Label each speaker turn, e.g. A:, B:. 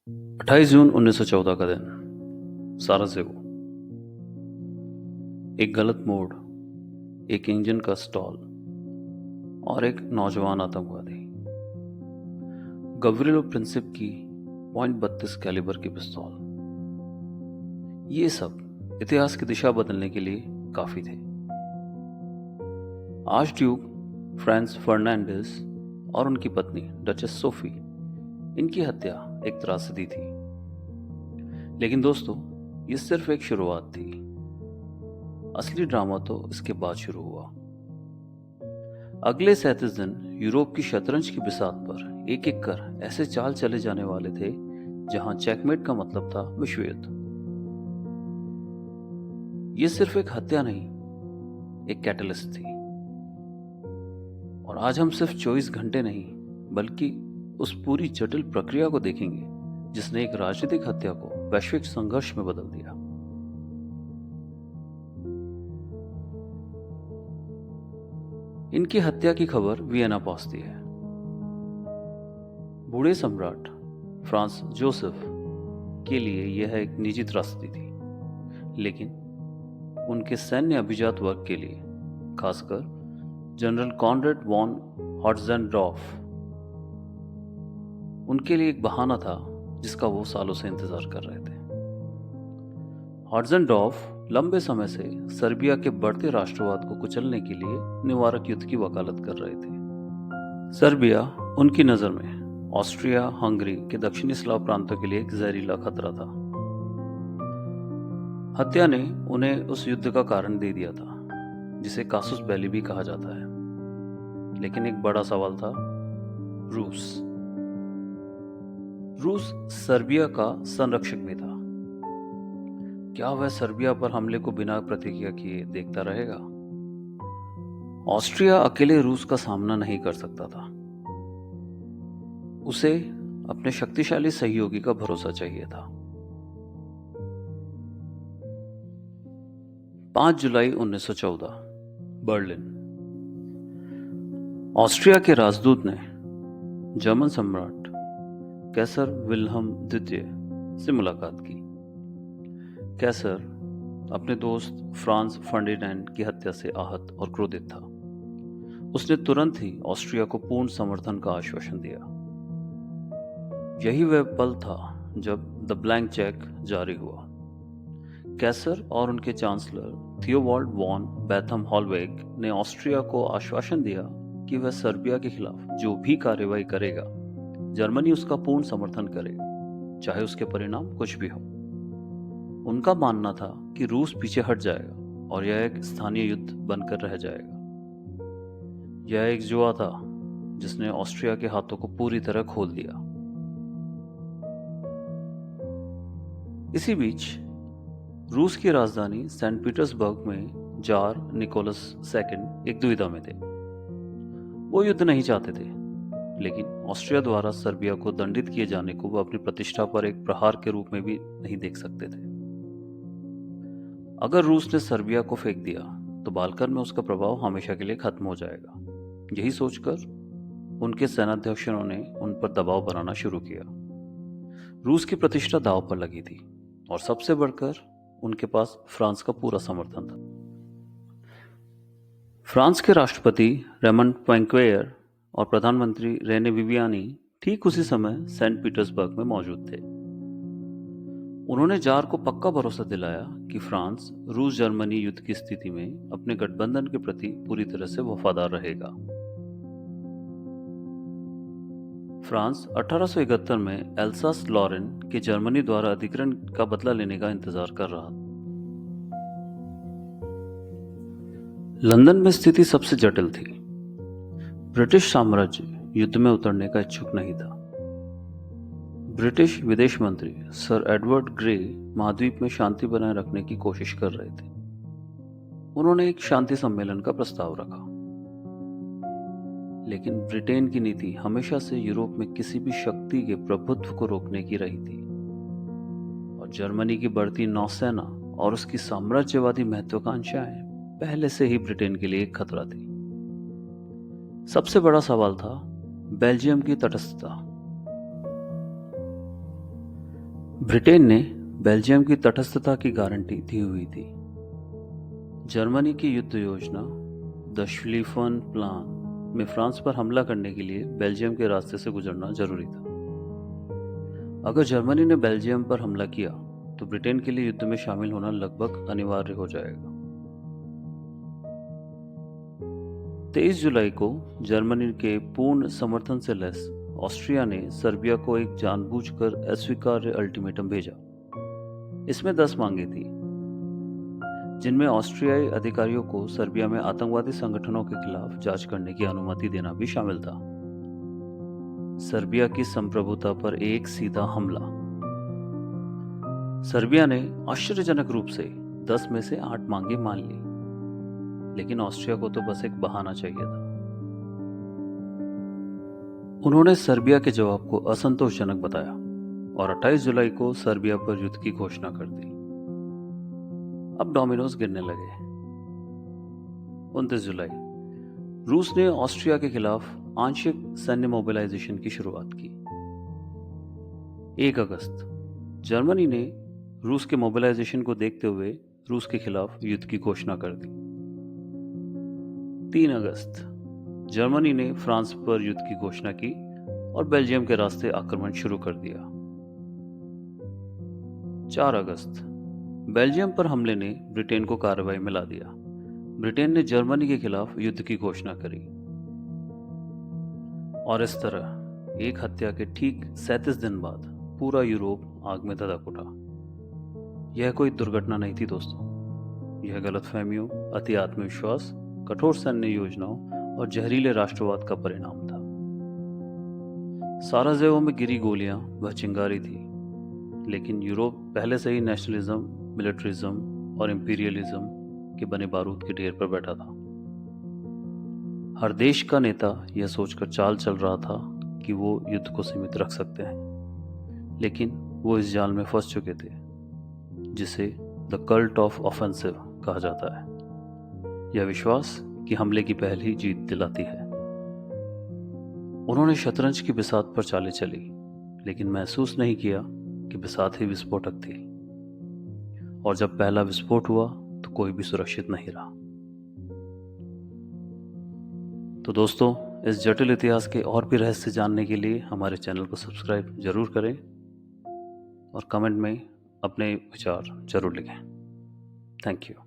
A: 28 जून 1914 का दिन। साराजेवो। एक गलत मोड़, एक इंजन का स्टॉल और एक नौजवान आतंकवादी। गवरिलो प्रिंसिप की .32 कैलिबर की पिस्तौल। ये सब इतिहास की दिशा बदलने के लिए काफी थे। आर्च ड्यूक फ्रांस फर्नांडिस और उनकी पत्नी डचेस सोफी, इनकी हत्या एक त्रासदी थी। लेकिन दोस्तों, ये सिर्फ एक शुरुआत थी। असली ड्रामा तो इसके बाद शुरू हुआ। अगले 37 दिन यूरोप की शतरंज की बिसात पर एक एक कर ऐसे चाल चले जाने वाले थे जहां चेकमेट का मतलब था विश्व युद्ध। ये सिर्फ एक हत्या नहीं, एक कैटलिस्ट थी। और आज हम सिर्फ 24 घंटे नहीं, बल्कि उस पूरी जटिल प्रक्रिया को देखेंगे जिसने एक राजनीतिक हत्या को वैश्विक संघर्ष में बदल दिया। इनकी हत्या की खबर वियना पहुंचती है। बूढ़े सम्राट फ्रांस जोसेफ के लिए यह एक निजी त्रासदी थी, लेकिन उनके सैन्य अभिजात वर्ग के लिए, खासकर जनरल कॉनरेड वॉन हॉट्जेनडॉर्फ, उनके लिए एक बहाना था जिसका वो सालों से इंतजार कर रहे थे। हॉट्जेनडॉर्फ लंबे समय से सर्बिया के बढ़ते राष्ट्रवाद को कुचलने के लिए निवारक युद्ध की वकालत कर रहे थे। सर्बिया उनकी नजर में ऑस्ट्रिया हंगरी के दक्षिणी स्लाव प्रांतों के लिए एक जहरीला खतरा था। हत्या ने उन्हें उस युद्ध का कारण दे दिया था जिसे कासुस बेली भी कहा जाता है। लेकिन एक बड़ा सवाल था, रूस। रूस सर्बिया का संरक्षक भी था। क्या वह सर्बिया पर हमले को बिना प्रतिक्रिया किए देखता रहेगा? ऑस्ट्रिया अकेले रूस का सामना नहीं कर सकता था। उसे अपने शक्तिशाली सहयोगी का भरोसा चाहिए था। 5 जुलाई 1914, बर्लिन। ऑस्ट्रिया के राजदूत ने जर्मन सम्राट कैसर विल्हम द्वितीय से मुलाकात की। कैसर अपने दोस्त फ्रांस फर्डिनैंड की हत्या से आहत और क्रोधित था। उसने तुरंत ही ऑस्ट्रिया को पूर्ण समर्थन का आश्वासन दिया। यही वह पल था जब द ब्लैंक चेक जारी हुआ। कैसर और उनके चांसलर थियोबाल्ड वॉन बैथम हॉलवेग ने ऑस्ट्रिया को आश्वासन दिया कि वह सर्बिया के खिलाफ जो भी कार्रवाई करेगा, जर्मनी उसका पूर्ण समर्थन करेगा, चाहे उसके परिणाम कुछ भी हो। उनका मानना था कि रूस पीछे हट जाएगा और यह एक स्थानीय युद्ध बनकर रह जाएगा। यह एक जुआ था जिसने ऑस्ट्रिया के हाथों को पूरी तरह खोल दिया। इसी बीच रूस की राजधानी सेंट पीटर्सबर्ग में जार निकोलस II एक दुविधा में थे। वो युद्ध नहीं चाहते थे, लेकिन ऑस्ट्रिया द्वारा सर्बिया को दंडित किए जाने को वो अपनी प्रतिष्ठा पर एक प्रहार के रूप में भी नहीं देख सकते थे। अगर रूस ने सर्बिया को फेंक दिया तो बाल्कन में उसका प्रभाव हमेशा के लिए खत्म हो जाएगा। यही सोचकर उनके सेनाध्यक्षों ने उन पर दबाव बनाना शुरू किया। रूस की प्रतिष्ठा दांव पर लगी थी और सबसे बढ़कर उनके पास फ्रांस का पूरा समर्थन था। फ्रांस के राष्ट्रपति रेमन पोइंक्वेयर और प्रधानमंत्री रेने विवियानी ठीक उसी समय सेंट पीटर्सबर्ग में मौजूद थे। उन्होंने जार को पक्का भरोसा दिलाया कि फ्रांस रूस जर्मनी युद्ध की स्थिति में अपने गठबंधन के प्रति पूरी तरह से वफादार रहेगा। फ्रांस 1871 में एल्सास लॉरेन के जर्मनी द्वारा अधिग्रहण का बदला लेने का इंतजार कर रहा था। लंदन में स्थिति सबसे जटिल थी। ब्रिटिश साम्राज्य युद्ध में उतरने का इच्छुक नहीं था। ब्रिटिश विदेश मंत्री सर एडवर्ड ग्रे महाद्वीप में शांति बनाए रखने की कोशिश कर रहे थे। उन्होंने एक शांति सम्मेलन का प्रस्ताव रखा, लेकिन ब्रिटेन की नीति हमेशा से यूरोप में किसी भी शक्ति के प्रभुत्व को रोकने की रही थी, और जर्मनी की बढ़ती नौसेना और उसकी साम्राज्यवादी महत्वाकांक्षाएं पहले से ही ब्रिटेन के लिए एक खतरा थी। सबसे बड़ा सवाल था बेल्जियम की तटस्थता। ब्रिटेन ने बेल्जियम की तटस्थता की गारंटी दी हुई थी। जर्मनी की युद्ध योजना द श्लीफन प्लान में फ्रांस पर हमला करने के लिए बेल्जियम के रास्ते से गुजरना जरूरी था। अगर जर्मनी ने बेल्जियम पर हमला किया तो ब्रिटेन के लिए युद्ध में शामिल होना लगभग अनिवार्य हो जाएगा। 23 जुलाई को जर्मनी के पूर्ण समर्थन से लैस ऑस्ट्रिया ने सर्बिया को एक जानबूझकर अस्वीकार्य अल्टीमेटम भेजा। इसमें 10 मांगे थी, जिनमें ऑस्ट्रियाई अधिकारियों को सर्बिया में आतंकवादी संगठनों के खिलाफ जांच करने की अनुमति देना भी शामिल था। सर्बिया की संप्रभुता पर एक सीधा हमला। सर्बिया ने आश्चर्यजनक रूप से 10 में से 8 मांगे मान ली, लेकिन ऑस्ट्रिया को तो बस एक बहाना चाहिए था। उन्होंने सर्बिया के जवाब को असंतोषजनक बताया और 28 जुलाई को सर्बिया पर युद्ध की घोषणा कर दी। अब डोमिनोज गिरने लगे। 29 जुलाई रूस ने ऑस्ट्रिया के खिलाफ आंशिक सैन्य मोबिलाइजेशन की शुरुआत की। 1 अगस्त जर्मनी ने रूस के मोबिलाइजेशन को देखते हुए रूस के खिलाफ युद्ध की घोषणा कर दी। 3 अगस्त जर्मनी ने फ्रांस पर युद्ध की घोषणा की और बेल्जियम के रास्ते आक्रमण शुरू कर दिया। 4 अगस्त बेल्जियम पर हमले ने ब्रिटेन को कार्रवाई में ला दिया। ब्रिटेन ने जर्मनी के खिलाफ युद्ध की घोषणा करी और इस तरह एक हत्या के ठीक 37 दिन बाद पूरा यूरोप आग में धधक उठा। यह कोई दुर्घटना नहीं थी दोस्तों, यह गलतफहमियों, अति आत्मविश्वास, कठोर सैन्य योजनाओं और जहरीले राष्ट्रवाद का परिणाम था। साराजेवो में गिरी गोलियां वह चिंगारी थी, लेकिन यूरोप पहले से ही नेशनलिज्म, मिलिट्रिज्म और इंपीरियलिज्म के बने बारूद के ढेर पर बैठा था। हर देश का नेता यह सोचकर चाल चल रहा था कि वो युद्ध को सीमित रख सकते हैं, लेकिन वो इस जाल में फंस चुके थे जिसे द कल्ट ऑफ ऑफेंसिव कहा जाता है। यह विश्वास कि हमले की पहल ही जीत दिलाती है। उन्होंने शतरंज की बिसात पर चालें चली, लेकिन महसूस नहीं किया कि बिसात ही विस्फोटक थी, और जब पहला विस्फोट हुआ तो कोई भी सुरक्षित नहीं रहा। तो दोस्तों, इस जटिल इतिहास के और भी रहस्य जानने के लिए हमारे चैनल को सब्सक्राइब जरूर करें और कमेंट में अपने विचार जरूर लिखें। Thank you.